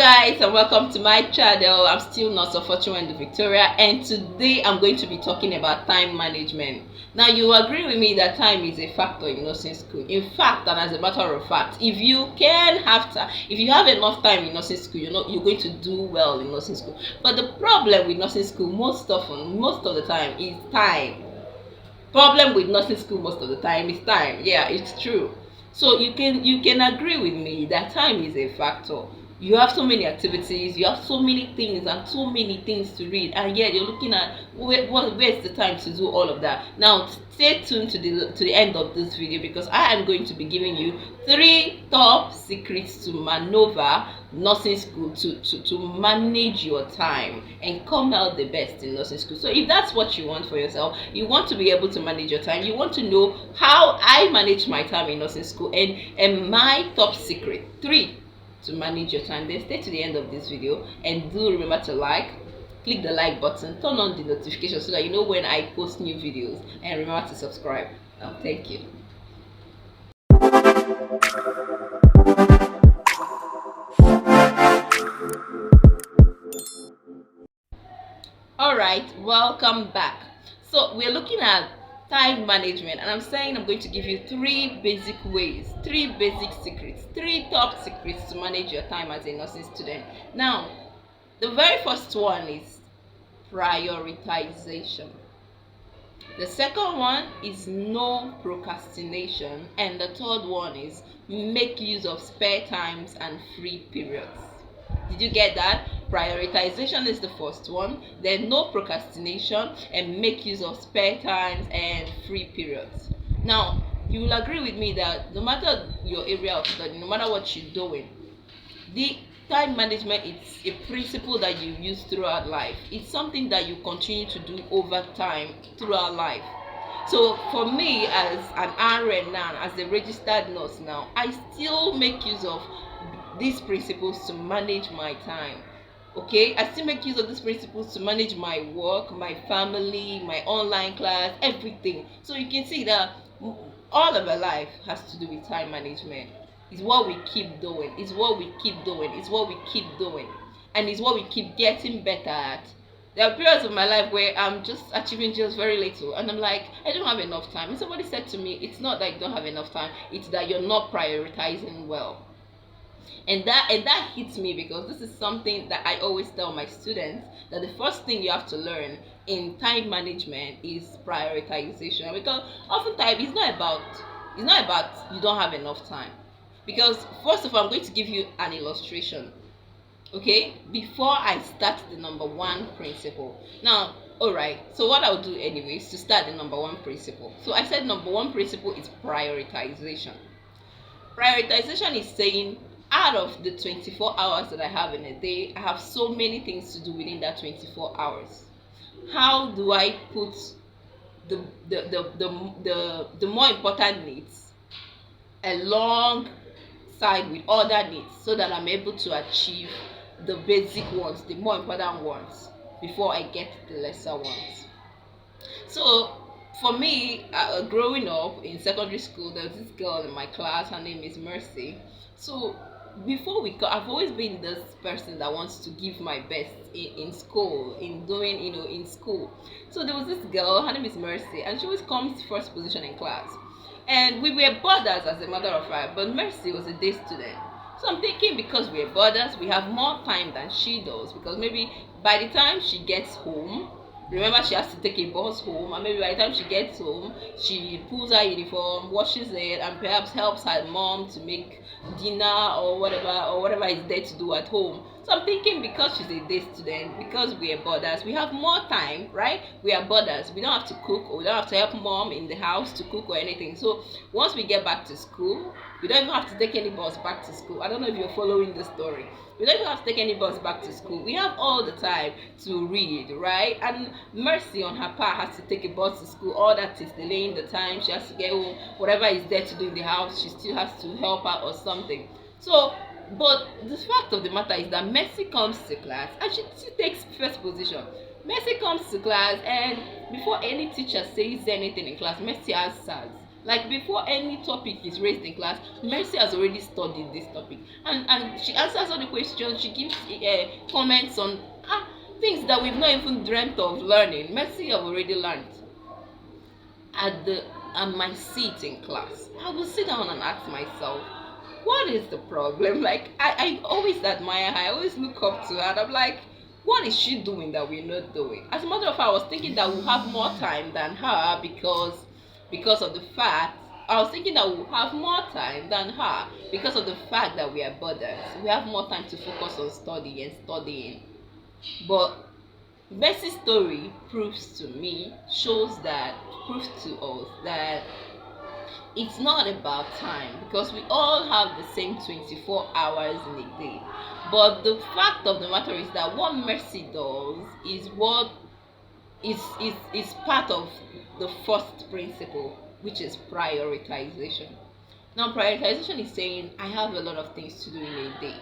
Guys, and welcome to my channel. I'm still Nurse Fortune Victoria, and today I'm going to be talking about time management. Now, you agree with me that time is a factor in nursing school. In fact, and as a matter of fact, if you can have time, if you have enough time in nursing school, you're going to do well in nursing school. But the problem with nursing school most of the time is time. Problem with nursing school most of the time is time. Yeah, it's true. So you can agree with me that time is a factor. You have so many activities, you have so many things and so many things to read, and yet you're looking at where's the time to do all of that. Now stay tuned to the end of this video, because I am going to be giving you 3 top secrets to maneuver nursing school, to manage your time and come out the best in nursing school. So if that's what you want for yourself, you want to be able to manage your time, you want to know how I manage my time in nursing school, and my top secret 3 to manage your time, then stay to the end of this video, and do remember to click the like button, turn on the notification so that you know when I post new videos, and remember to subscribe. Thank you. Alright, welcome back. So we're looking at time management, and I'm saying I'm going to give you 3 basic ways, 3 basic secrets, 3 top secrets to manage your time as a nursing student. Now, the very first one is prioritization. The second one is no procrastination, and the third one is make use of spare times and free periods. Did you get that? Prioritization is the first one, then no procrastination, and make use of spare times and free periods. Now, you will agree with me that no matter your area of study, no matter what you're doing, the time management is a principle that you use throughout life. It's something that you continue to do over time throughout life. So for me, as an RN now, as a registered nurse now, I still make use of these principles to manage my time. Okay, I still make use of these principles to manage my work, my family, my online class, everything. So you can see that all of our life has to do with time management. It's what we keep doing, it's what we keep doing, it's what we keep doing, and it's what we keep getting better at. There are periods of my life where I'm just achieving just very little, and I'm like, I don't have enough time. And somebody said to me, it's not that you don't have enough time, it's that you're not prioritizing well. And that hits me, because this is something that I always tell my students, that the first thing you have to learn in time management is prioritization. Because oftentimes it's not about you don't have enough time. Because first of all, I'm going to give you an illustration, okay, before I start the number 1 principle. Now, alright, so what I'll do anyways to start the number 1 principle. So I said number 1 principle is prioritization. Prioritization is saying, out of the 24 hours that I have in a day, I have so many things to do within that 24 hours. How do I put the more important needs alongside with other needs, so that I'm able to achieve the basic ones, the more important ones, before I get the lesser ones? So for me, growing up in secondary school, there was this girl in my class, her name is Mercy. So I've always been this person that wants to give my best in school, in school. So there was this girl, her name is Mercy, and she always comes first position in class. And we were brothers, as a matter of fact, but Mercy was a day student. So I'm thinking, because we're brothers, we have more time than she does, because maybe by the time she gets home, remember, she has to take a bus home, and maybe by the time she gets home, she pulls her uniform, washes it, and perhaps helps her mom to make dinner or whatever is there to do at home. So I'm thinking, because she's a day student, because we are brothers, we have more time, right? We are brothers, we don't have to cook, or we don't have to help mom in the house to cook or anything. So once we get back to school, we don't even have to take any bus back to school. I don't know if you're following the story. We don't even have to take any bus back to school. We have all the time to read, right? And Mercy, on her part, has to take a bus to school. All that is delaying the time. She has to get home. Whatever is there to do in the house, she still has to help out or something. So, but the fact of the matter is that Mercy comes to class and she takes first position. Mercy comes to class, and before any teacher says anything in class, Mercy answers. Like before any topic is raised in class, Mercy has already studied this topic, and she answers all the questions. She gives comments on things that we've not even dreamt of learning. Mercy have already learned. At my seat in class, I will sit down and ask myself, what is the problem? Like I always admire her, I always look up to her, and I'm like, what is she doing that we're not doing? As a matter of fact, I was thinking that we'll have more time than her because of the fact I was thinking that we'll have more time than her because of the fact that we are brothers. We have more time to focus on studying. But Mercy's story proves to us that it's not about time, because we all have the same 24 hours in a day. But the fact of the matter is that what Mercy does is what is part of the first principle, which is prioritization. Now, prioritization is saying I have a lot of things to do in a day.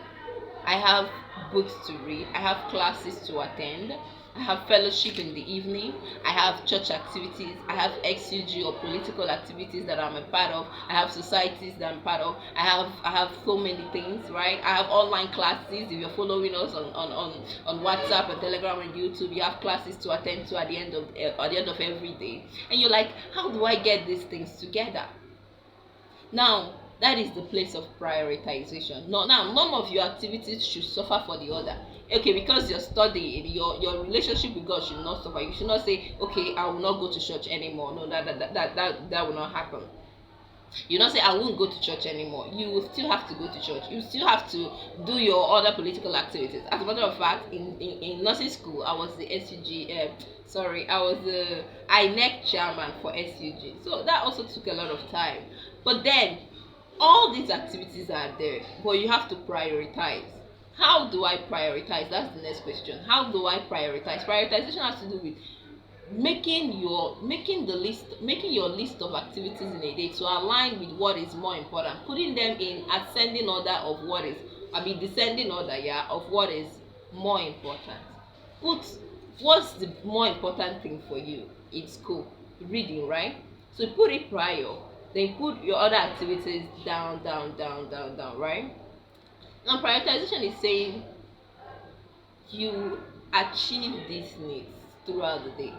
I have books to read, I have classes to attend, I have fellowship in the evening, I have church activities, I have XUG or political activities that I'm a part of, I have societies that I'm part of, I have so many things, right? I have online classes. If you're following us on WhatsApp and Telegram and YouTube, you have classes to attend to at the end of every day. And you're like, how do I get these things together? Now, that is the place of prioritization. Now, none of your activities should suffer for the other. Okay, because you're studying, your relationship with God should not suffer. You should not say, okay, I will not go to church anymore. No, that will not happen. You not say I won't go to church anymore. You will still have to go to church. You still have to do your other political activities. As a matter of fact, in nursing school, I was the SUG. I was the INEC chairman for SUG. So that also took a lot of time. But then, all these activities are there, but you have to prioritize. How do I prioritize? That's the next question. How do I prioritize? Prioritization has to do with making your list of activities in a day to align with what is more important, putting them in ascending order of what is descending order, of what is more important. What's the more important thing for you in school? Reading, right? So put it prior, then put your other activities down, right? Now, prioritization is saying you achieve these needs throughout the day,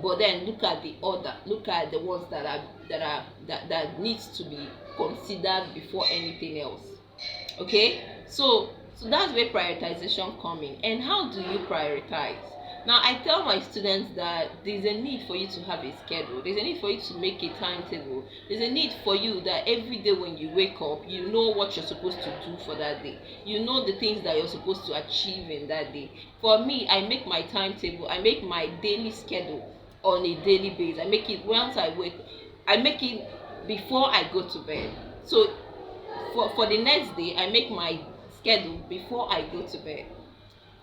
but then look at the order, look at the ones that needs to be considered before anything else. Okay, so that's where prioritization come in. And how do you prioritize? Now, I tell my students that there's a need for you to have a schedule. There's a need for you to make a timetable. There's a need for you that every day when you wake up, you know what you're supposed to do for that day. You know the things that you're supposed to achieve in that day. For me, I make my timetable. I make my daily schedule on a daily basis. I make it once I wake. I make it before I go to bed. So for the next day, I make my schedule before I go to bed.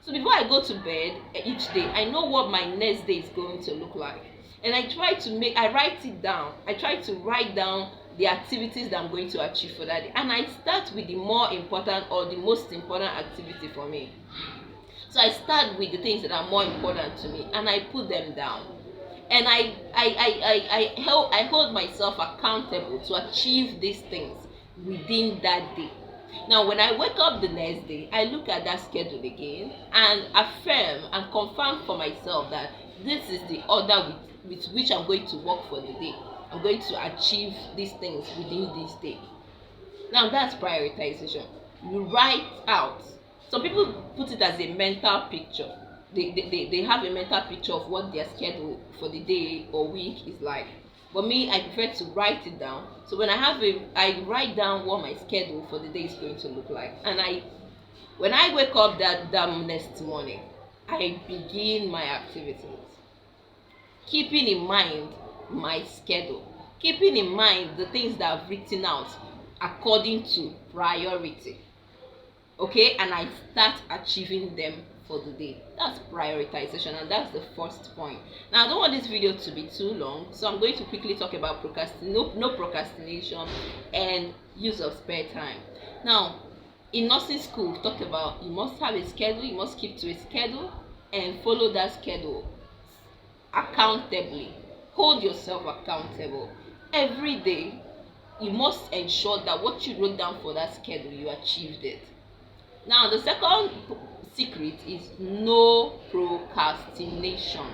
So before I go to bed each day, I know what my next day is going to look like. And I write it down. I try to write down the activities that I'm going to achieve for that day. And I start with the more important or the most important activity for me. So I start with the things that are more important to me and I put them down. And I hold myself accountable to achieve these things within that day. Now, when I wake up the next day, I look at that schedule again and affirm and confirm for myself that this is the order with which I'm going to work for the day. I'm going to achieve these things within this day. Now, that's prioritization. You write out. Some people put it as a mental picture. They have a mental picture of what their schedule for the day or week is like. But me, I prefer to write it down. So when I write down what my schedule for the day is going to look like. And when I wake up that next morning, I begin my activities. Keeping in mind my schedule. Keeping in mind the things that I've written out according to priority. Okay, and I start achieving them for the day. That's prioritization, and that's the first point. Now, I don't want this video to be too long, so I'm going to quickly talk about no procrastination and use of spare time. Now, in nursing school, we talked about you must have a schedule, you must keep to a schedule and follow that schedule accountably. Hold yourself accountable. every day you must ensure that what you wrote down for that schedule, you achieved it. Now the second secret is no procrastination.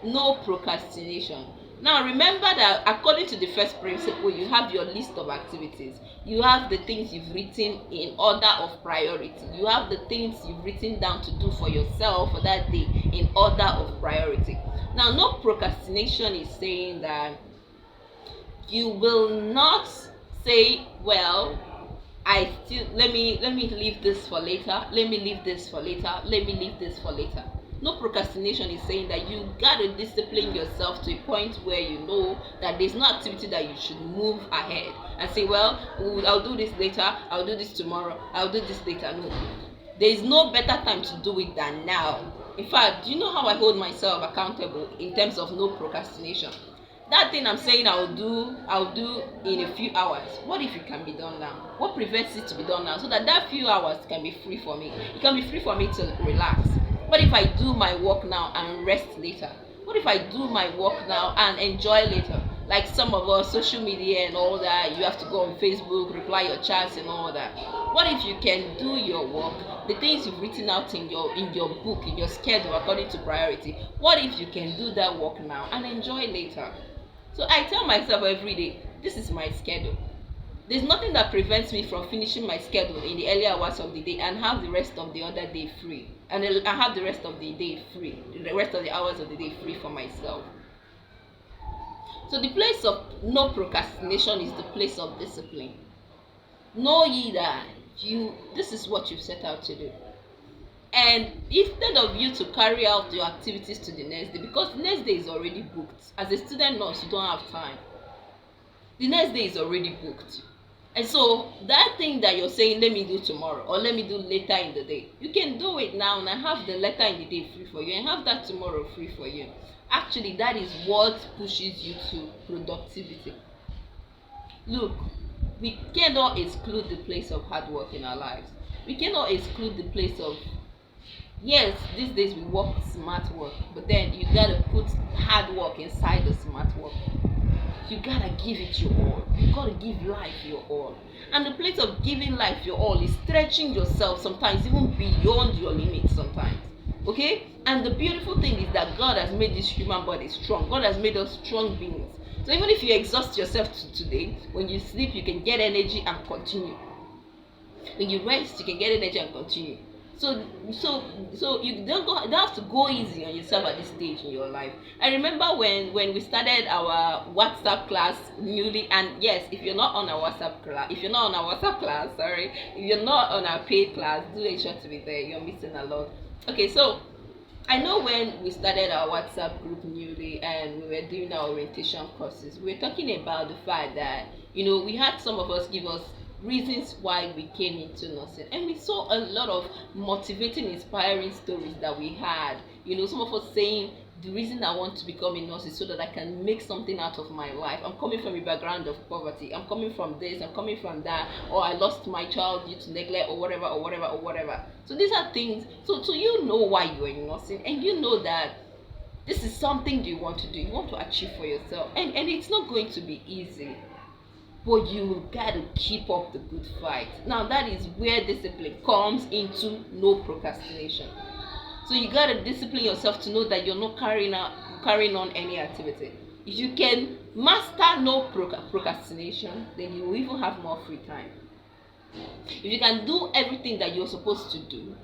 No procrastination. Now remember that according to the first principle, you have your list of activities, you have the things you've written in order of priority, you have the things you've written down to do for yourself for that day in order of priority. Now no procrastination is saying that you will not say, well, I still let me leave this for later, let me leave this for later, let me leave this for later. No procrastination is saying that you gotta discipline yourself to a point where you know that there's no activity that you should move ahead and say, well, I'll do this later, I'll do this tomorrow, I'll do this later. No, there is no better time to do it than now. In fact, do you know how I hold myself accountable in terms of no procrastination? That thing I'm saying I'll do in a few hours. What if it can be done now? What prevents it to be done now? So that few hours can be free for me. It can be free for me to relax. What if I do my work now and rest later? What if I do my work now and enjoy later? Like some of us, social media and all that, you have to go on Facebook, reply your chats and all that. What if you can do your work, the things you've written out in your book, in your schedule according to priority? What if you can do that work now and enjoy later? So I tell myself every day, this is my schedule. There's nothing that prevents me from finishing my schedule in the early hours of the day and have the rest of the other day free. And I have the rest of the day free, the rest of the hours of the day free for myself. So the place of no procrastination is the place of discipline. Know ye that this is what you've set out to do. And instead of you to carry out your activities to the next day, because the next day is already booked, as a student nurse you don't have time, the next day is already booked. And so that thing that you're saying, let me do tomorrow or let me do later in the day, you can do it now and have the later in the day free for you and have that tomorrow free for you. Actually, that is what pushes you to productivity. Look, we cannot exclude the place of hard work in our lives. We cannot exclude the place of, yes, these days we work smart work, but then you gotta put hard work inside the smart work. You gotta give it your all. You gotta give life your all. And the place of giving life your all is stretching yourself sometimes even beyond your limits sometimes. Okay? And the beautiful thing is that God has made this human body strong. God has made us strong beings. So even if you exhaust yourself today, when you sleep you can get energy and continue. When you rest you can get energy and continue. So you don't have to go easy on yourself at this stage in your life. I remember when we started our WhatsApp class newly, and yes, if you're not on our WhatsApp class, if you're not on our paid class, do make sure to be there. You're missing a lot. Okay, so I know when we started our WhatsApp group newly and we were doing our orientation courses, we were talking about the fact that, we had some of us give us reasons why we came into nursing, and we saw a lot of motivating, inspiring stories that we had. Some of us saying, the reason I want to become a nurse is so that I can make something out of my life. I'm coming from a background of poverty, I'm coming from this, I'm coming from that, or I lost my child due to neglect, or whatever. So these are things, so you know why you're in nursing, and you know that this is something you want to do, you want to achieve for yourself, and it's not going to be easy, but you gotta keep up the good fight. Now that is where discipline comes into no procrastination. So you gotta discipline yourself to know that you're not carrying on any activity. If you can master no procrastination, then you will even have more free time. If you can do everything that you're supposed to do,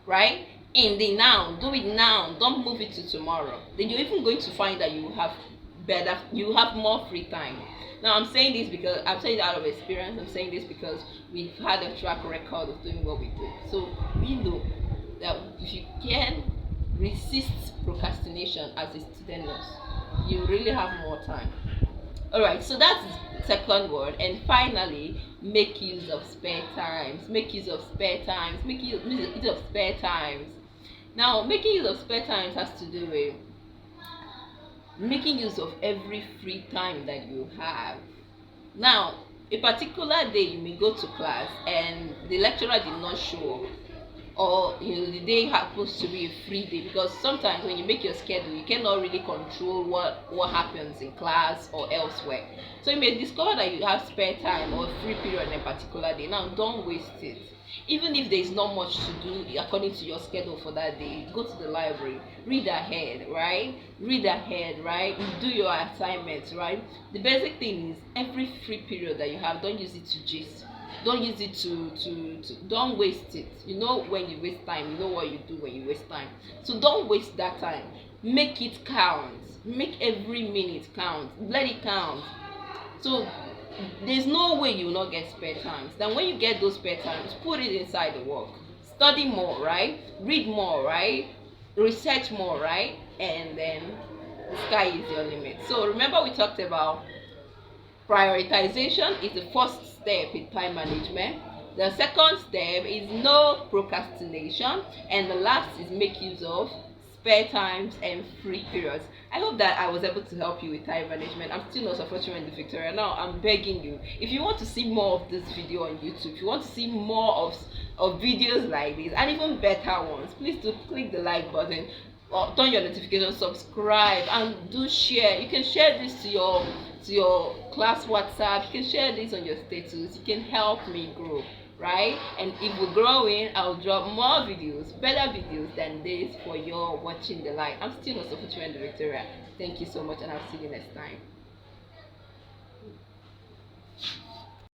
right, in the now, do it now, don't move it to tomorrow, then you're even going to find that you have more free time. Now I'm saying this because I'm saying it out of experience. I'm saying this because we've had a track record of doing what we do. So we know that if you can resist procrastination as a student nurse, you really have more time. Alright, so that's the second word. And finally, make use of spare times. Make use of spare times. Make use of spare times. Now, making use of spare times has to do with making use of every free time that you have. Now, a particular day you may go to class and the lecturer did not show up. or the day happens to be a free day, because sometimes when you make your schedule you cannot really control what happens in class or elsewhere. So you may discover that you have spare time or free period in a particular day. Now don't waste it. Even if there is not much to do according to your schedule for that day, go to the library, read ahead, right? Do your assignments, right? The basic thing is, every free period that you have, don't use it to gist. Don't use it to don't waste it. When you waste time, you know what you do when you waste time. So don't waste that time. Make it count. Make every minute count. Let it count. So there's no way you will not get spare times. Then when you get those spare times, put it inside the work. Study more, right? Read more, right? Research more, right? And then the sky is your limit. So remember, we talked about prioritization is the first step in time management. The second step is no procrastination, and the last is make use of spare times and free periods. I hope that I was able to help you with time management. I'm still not Sofochimende Victoria. Now I'm begging you, if you want to see more of this video on YouTube, if you want to see more of videos like this and even better ones, please do click the like button, or turn your notifications, subscribe, and do share. You can share this to your class WhatsApp. You can share this on your status. You can help me grow, right? And if we're growing, I'll drop more videos, better videos than this for your watching the light. I'm still not Sofochimende Victoria. Thank you so much, and I'll see you next time.